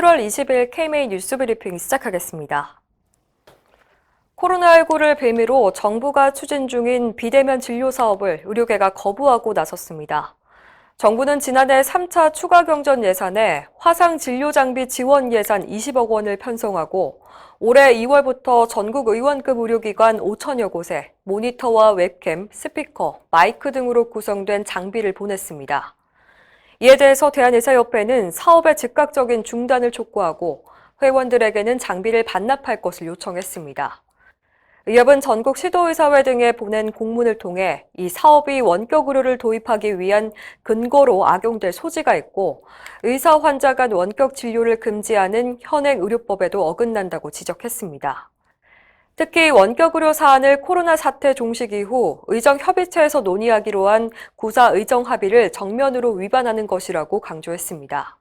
7월 20일 KMA 뉴스 브리핑 시작하겠습니다. 코로나19를 빌미로 정부가 추진 중인 비대면 진료 사업을 의료계가 거부하고 나섰습니다. 정부는 지난해 3차 추가 경정 예산에 화상 진료 장비 지원 예산 20억 원을 편성하고 올해 2월부터 전국 의원급 의료기관 5천여 곳에 모니터와 웹캠, 스피커, 마이크 등으로 구성된 장비를 보냈습니다. 이에 대해서 대한의사협회는 사업의 즉각적인 중단을 촉구하고 회원들에게는 장비를 반납할 것을 요청했습니다. 의협은 전국 시도의사회 등에 보낸 공문을 통해 이 사업이 원격 의료를 도입하기 위한 근거로 악용될 소지가 있고 의사 환자 간 원격 진료를 금지하는 현행 의료법에도 어긋난다고 지적했습니다. 특히 원격 의료 사안을 코로나 사태 종식 이후 의정협의체에서 논의하기로 한 구사 의정 합의를 정면으로 위반하는 것이라고 강조했습니다.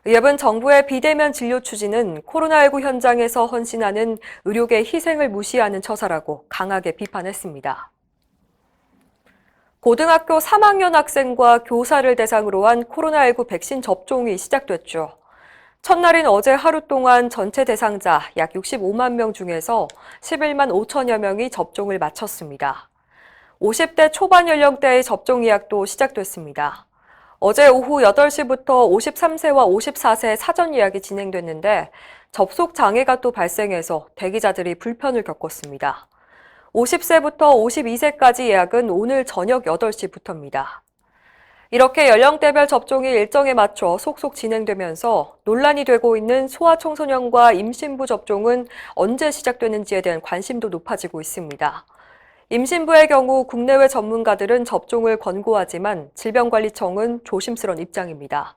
의협은 정부의 비대면 진료 추진은 코로나19 현장에서 헌신하는 의료계 희생을 무시하는 처사라고 강하게 비판했습니다. 고등학교 3학년 학생과 교사를 대상으로 한 코로나19 백신 접종이 시작됐죠. 첫날인 어제 하루 동안 전체 대상자 약 65만 명 중에서 11만 5천여 명이 접종을 마쳤습니다. 50대 초반 연령대의 접종 예약도 시작됐습니다. 어제 오후 8시부터 53세와 54세 사전 예약이 진행됐는데 접속 장애가 또 발생해서 대기자들이 불편을 겪었습니다. 50세부터 52세까지 예약은 오늘 저녁 8시부터입니다. 이렇게 연령대별 접종이 일정에 맞춰 속속 진행되면서 논란이 되고 있는 소아청소년과 임신부 접종은 언제 시작되는지에 대한 관심도 높아지고 있습니다. 임신부의 경우 국내외 전문가들은 접종을 권고하지만 질병관리청은 조심스러운 입장입니다.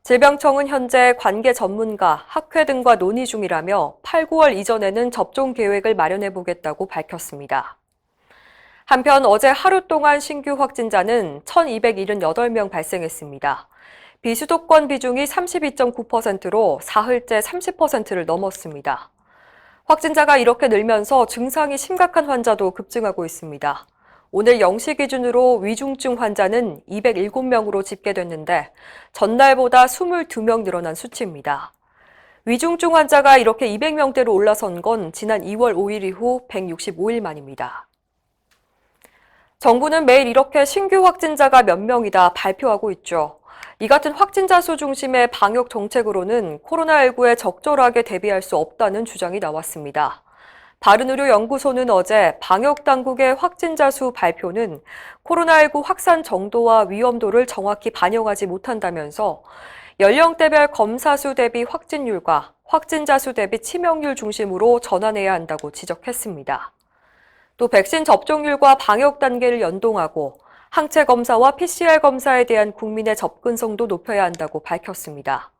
질병청은 현재 관계 전문가, 학회 등과 논의 중이라며 8, 9월 이전에는 접종 계획을 마련해 보겠다고 밝혔습니다. 한편 어제 하루 동안 신규 확진자는 1,278명 발생했습니다. 비수도권 비중이 32.9%로 사흘째 30%를 넘었습니다. 확진자가 이렇게 늘면서 증상이 심각한 환자도 급증하고 있습니다. 오늘 0시 기준으로 위중증 환자는 207명으로 집계됐는데 전날보다 22명 늘어난 수치입니다. 위중증 환자가 이렇게 200명대로 올라선 건 지난 2월 5일 이후 165일 만입니다. 정부는 매일 이렇게 신규 확진자가 몇 명이다 발표하고 있죠. 이 같은 확진자 수 중심의 방역 정책으로는 코로나19에 적절하게 대비할 수 없다는 주장이 나왔습니다. 바른의료연구소는 어제 방역당국의 확진자 수 발표는 코로나19 확산 정도와 위험도를 정확히 반영하지 못한다면서 연령대별 검사 수 대비 확진율과 확진자 수 대비 치명률 중심으로 전환해야 한다고 지적했습니다. 또 백신 접종률과 방역 단계를 연동하고 항체 검사와 PCR 검사에 대한 국민의 접근성도 높여야 한다고 밝혔습니다.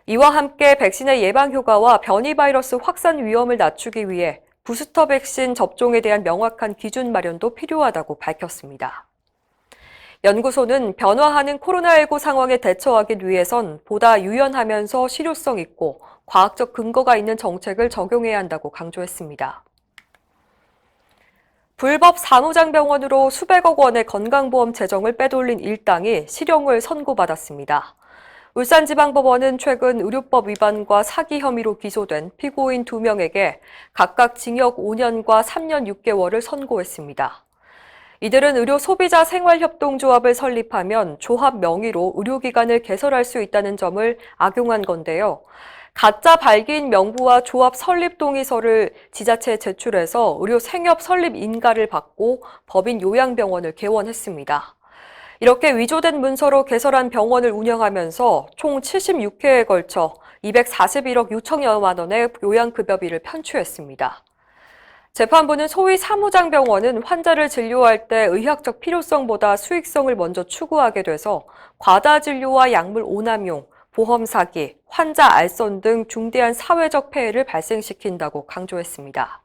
이와 함께 백신의 예방 효과와 변이 바이러스 확산 위험을 낮추기 위해 부스터 백신 접종에 대한 명확한 기준 마련도 필요하다고 밝혔습니다. 연구소는 변화하는 코로나19 상황에 대처하기 위해선 보다 유연하면서 실효성 있고 과학적 근거가 있는 정책을 적용해야 한다고 강조했습니다. 불법 산후장병원으로 수백억 원의 건강보험 재정을 빼돌린 일당이 실형을 선고받았습니다. 울산지방법원은 최근 의료법 위반과 사기 혐의로 기소된 피고인 2명에게 각각 징역 5년과 3년 6개월을 선고했습니다. 이들은 의료소비자생활협동조합을 설립하면 조합 명의로 의료기관을 개설할 수 있다는 점을 악용한 건데요. 가짜 발기인 명부와 조합 설립 동의서를 지자체에 제출해서 의료 생협 설립 인가를 받고 법인 요양병원을 개원했습니다. 이렇게 위조된 문서로 개설한 병원을 운영하면서 총 76회에 걸쳐 241억 6천여만 원의 요양급여비를 편취했습니다. 재판부는 소위 사무장병원은 환자를 진료할 때 의학적 필요성보다 수익성을 먼저 추구하게 돼서 과다 진료와 약물 오남용, 보험 사기, 환자 알선 등 중대한 사회적 폐해를 발생시킨다고 강조했습니다.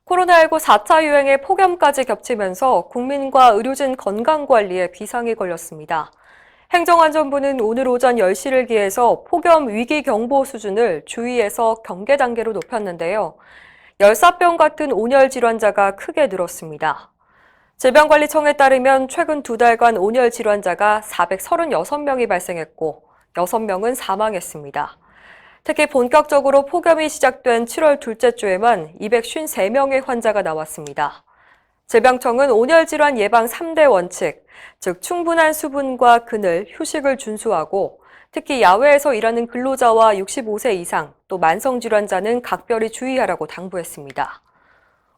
코로나19 4차 유행에 폭염까지 겹치면서 국민과 의료진 건강관리에 비상이 걸렸습니다. 행정안전부는 오늘 오전 10시를 기해서 폭염 위기경보 수준을 주의에서 경계 단계로 높였는데요. 열사병 같은 온열 질환자가 크게 늘었습니다. 질병관리청에 따르면 최근 2달간 온열 질환자가 436명이 발생했고 6명은 사망했습니다. 특히 본격적으로 폭염이 시작된 7월 둘째 주에만 253명의 환자가 나왔습니다. 질병청은 온열질환 예방 3대 원칙, 즉 충분한 수분과 그늘, 휴식을 준수하고 특히 야외에서 일하는 근로자와 65세 이상, 또 만성질환자는 각별히 주의하라고 당부했습니다.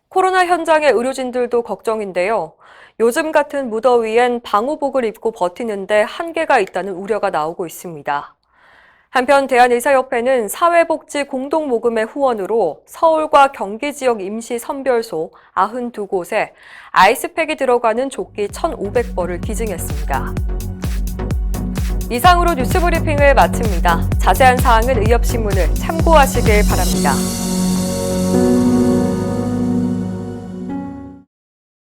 코로나 현장의 의료진들도 걱정인데요. 요즘 같은 무더위엔 방호복을 입고 버티는데 한계가 있다는 우려가 나오고 있습니다. 한편 대한의사협회는 사회복지 공동모금의 후원으로 서울과 경기 지역 임시 선별소 92곳에 아이스팩이 들어가는 조끼 1,500벌을 기증했습니다. 이상으로 뉴스브리핑을 마칩니다. 자세한 사항은 의협신문을 참고하시길 바랍니다.